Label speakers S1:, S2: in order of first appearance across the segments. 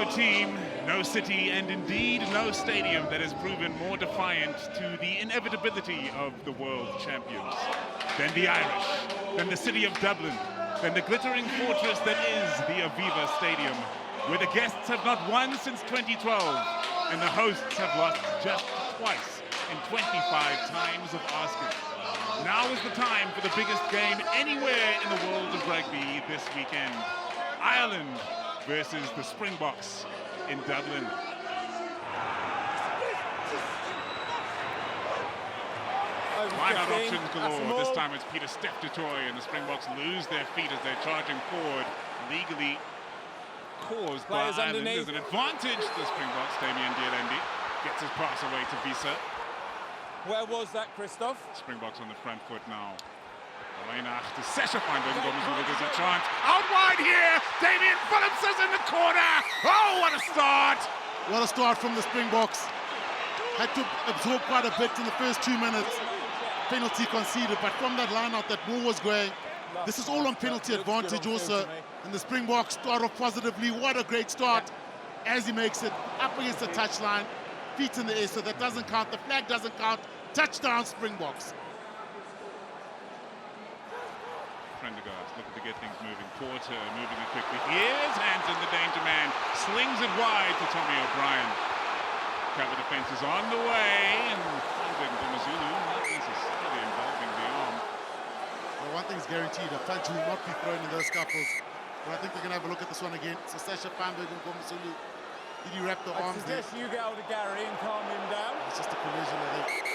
S1: no team, no city, and indeed no stadium that has proven more defiant to the inevitability of the world champions than the Irish, than the city of Dublin, than the glittering fortress that is the Aviva Stadium, where the guests have not won since 2012, and the hosts have lost just twice in 25 times of asking. Now is the time for the biggest game anywhere in the world of rugby this weekend. Ireland versus the Springboks in Dublin. Line-out options galore. This time it's Peter Steph Dutoy, and the Springboks lose their feet as they're charging forward, legally caused by Ireland. There's an advantage. The Springboks, Damien Dialendi, gets his pass away to Visa.
S2: Where was that, Christoph?
S1: Springboks on the front foot now. Elena to Sesha find Ngomazulu. There's a chance. Out wide here. Damien Phillips is in the corner. Oh, what a start.
S3: What a start from the Springboks. Had to absorb quite a bit in the first 2 minutes. Penalty conceded, but from that line-out that ball was going. This is all on penalty advantage also. And the Springboks start off positively. What a great start as he makes it up against the touchline. Feet in the air, so that doesn't count. The flag doesn't count. Touchdown, Springboks.
S1: Prendergast looking to get things moving. Porter moving it quickly. Here's hands in the danger man. Slings it wide to Tommy O'Brien. Cover defense is on the way, and Ngomazulu not necessarily involving the arm.
S3: Well, one thing's guaranteed, a punch will not be thrown in those scuffles. But I think they're going to have a look at this one again. So Sasha Feinberg and Ngomazulu. Did you wrap the arms there?
S2: I suggest you get hold of Gary and calm him down.
S3: It's just a collision, I think.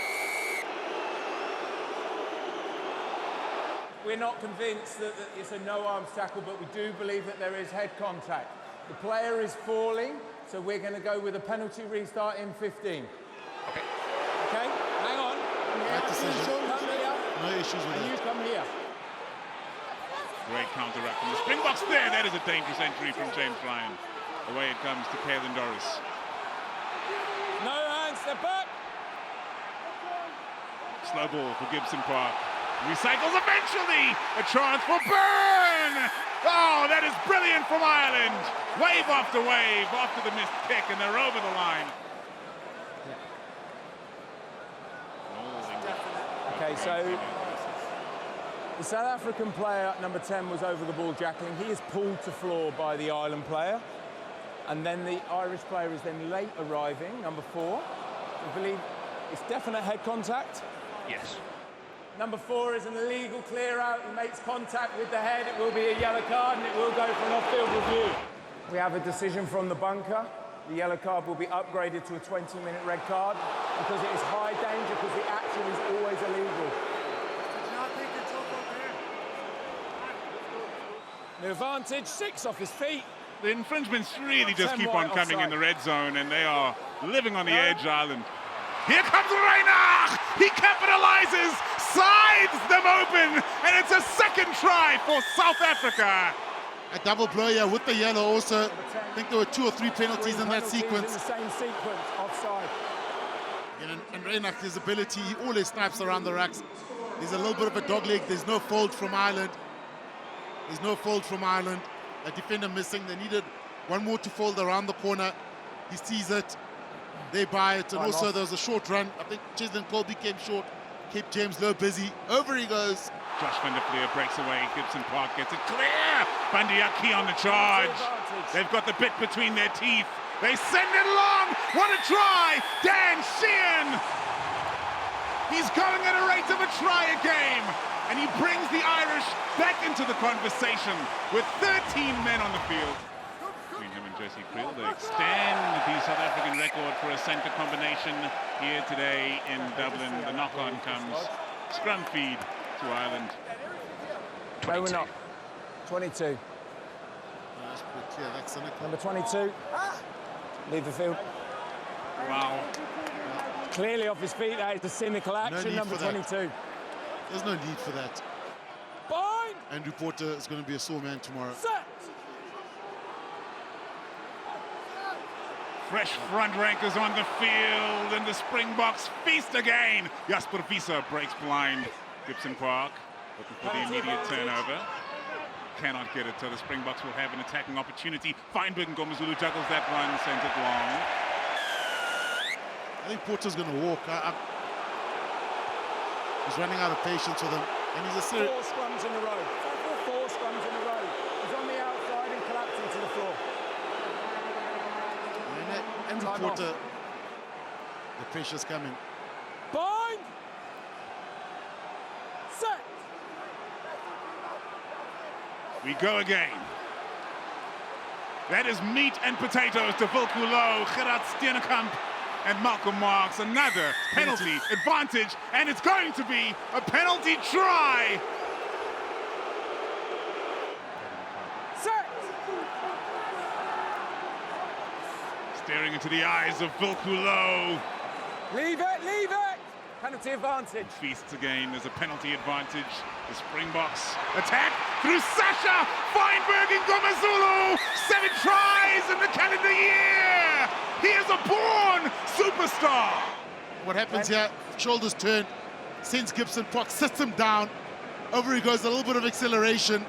S2: We're not convinced that it's a no-arms tackle, but we do believe that there is head contact. The player is falling, so we're going to go with a penalty restart in 15.
S1: Okay.
S2: Okay, hang on.
S3: Right decision.
S2: Come here.
S3: No issues with
S2: And
S3: that.
S2: you come here.
S1: Great counter-act from the Springboks there. That is a dangerous entry from James Ryan. Away it comes to Caelan Doris.
S2: No hands, step back.
S1: Slow ball for Gibson Park. Recycles eventually. A chance for Byrne. Oh, that is brilliant from Ireland. Wave after wave after the missed kick, and they're over the line.
S2: Okay, so the South African player, number 10, was over the ball jackling. He is pulled to floor by the Ireland player. And then the Irish player is then late arriving, number 4. I believe it's definite head contact.
S1: Yes.
S2: Number 4 is an illegal clear out. He makes contact with the head. It will be a yellow card and it will go for an off-field review. We have a decision from the bunker. The yellow card will be upgraded to a 20-minute red card because it is high danger because the action is always illegal. The advantage, 6 off his feet.
S1: The infringements really just keep on coming in the red zone, and they are living on the edge, Ireland. Here comes Reinach! He capitalizes, sides them open, and it's a second try for South Africa.
S3: A double blow here with the yellow also. I think there were 2 or 3 penalties in that sequence.
S2: In the same sequence, offside.
S3: And Reinach, his ability, he always snipes around the racks. There's a little bit of a dog leg. There's no fold from Ireland. There's no fold from Ireland. A defender missing. They needed one more to fold around the corner. He sees it. They buy it. And also there was a short run. I think Cheslin Colby came short. Kept James Lowe busy. Over he goes.
S1: Josh van der Fleer breaks away. Gibson Park gets it clear. Bandiaki on the charge. They've got the bit between their teeth. They send it long. What a try. Dan Sheehan. He's going at a rate of a try a game. And he brings the Irish back into the conversation with 13 men on the field. Between him and Jesse Creel, they extend the South African record for a centre combination here today in Dublin. The knock-on comes. Scrum feed to Ireland.
S2: 22. No, we're not. 22.
S3: That's cynical.
S2: Number 22. Leave the field.
S1: Wow.
S2: Clearly off his feet. That is a cynical action. Number 22.
S3: There's no need for that.
S2: Bind.
S3: Andrew Porter is going to be a sore man tomorrow.
S2: Set.
S1: Fresh front rankers on the field, and the Springboks feast again. Jasper Visa breaks blind. Gibson Park looking for the immediate turnover. cannot get it, so the Springboks will have an attacking opportunity. Feinberg and Ngomazulu juggles that one, sends it long.
S3: I think Porter's going to walk. He's running out of patience with him. And he's a serious...
S2: 4 scrums in a row. 4 scrums in a row. He's on the outside and collapsing to the floor.
S3: And Porter, the pressure's coming.
S2: Bind! Set!
S1: We go again. That is meat and potatoes to Volkulo, Gerard Steenekamp, and Malcolm Marks. Another penalty advantage, and it's going to be a penalty try.
S2: Set!
S1: Staring into the eyes of Volkulo.
S2: Leave it, leave it! Penalty advantage.
S1: Feasts again, there's a penalty advantage. The Springboks attack through Sasha, Feinberg and Ngomazulu. 7 tries in the calendar year. He is a born superstar.
S3: What happens here, shoulders turn, sends Gibson Park, sits him down. Over he goes, a little bit of acceleration.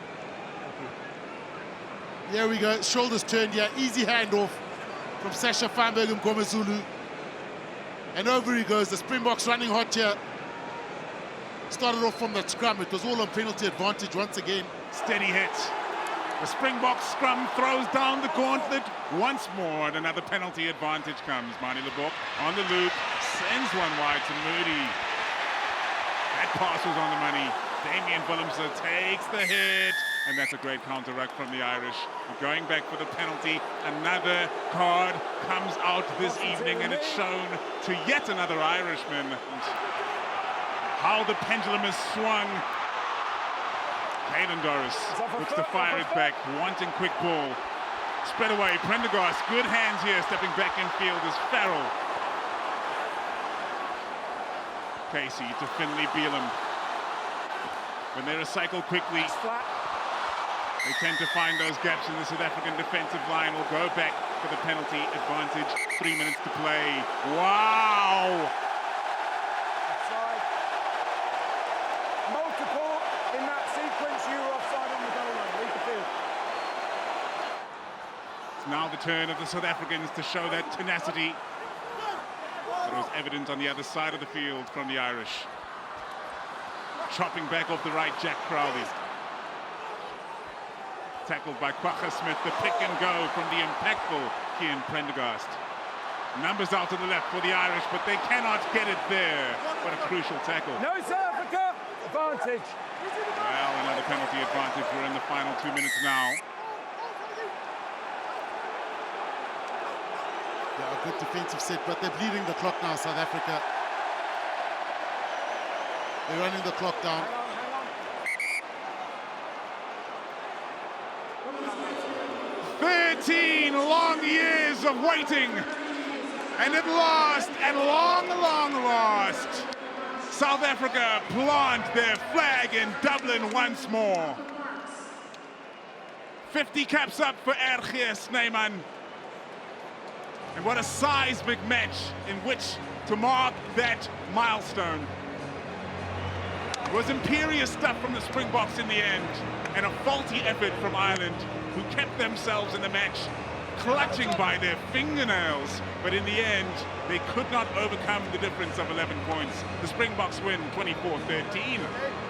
S3: There we go, shoulders turned here, easy handoff from Sasha, Feinberg and Ngomazulu. And over he goes, the Springboks running hot here. Started off from that scrum, it was all on penalty advantage once again.
S1: Steady hit. The Springbok scrum throws down the gauntlet once more, and another penalty advantage comes. Mani Lebok on the loop, sends one wide to Moody. That pass was on the money. Damien Willemse takes the hit, and that's a great counter ruck from the Irish. Going back for the penalty, another card comes out this evening, and it's shown to yet another Irishman. And how the pendulum is swung. Hayden Doris looks to fire it back, wanting quick ball. Spread away, Prendergast, good hands here, stepping back in field is Farrell. Casey to Finley Beelum. When they recycle quickly, they tend to find those gaps in the South African defensive line. Will go back for the penalty advantage. 3 minutes to play. Wow!
S2: Offside. Multiple in that sequence. You were offside on the goal line. Leave the field.
S1: It's now the turn of the South Africans to show that tenacity that was evident on the other side of the field from the Irish. Chopping back off the right, Jack Crowley. Tackled by Kwagga Smith, the pick and go from the impactful Kian Prendergast. Numbers out to the left for the Irish, but they cannot get it there. What a crucial tackle.
S2: No South Africa. Advantage.
S1: Well, another penalty advantage. We're in the final 2 minutes now.
S3: Yeah, a good defensive set, but they're bleeding the clock now, South Africa. They're running the clock down.
S1: 13 long years of waiting, and at last, at long last, South Africa plant their flag in Dublin once more. 50 caps up for RG Snyman. And what a seismic match in which to mark that milestone. It was imperious stuff from the Springboks in the end, and a faulty effort from Ireland, who kept themselves in the match, clutching by their fingernails. But in the end, they could not overcome the difference of 11 points. The Springboks win 24-13.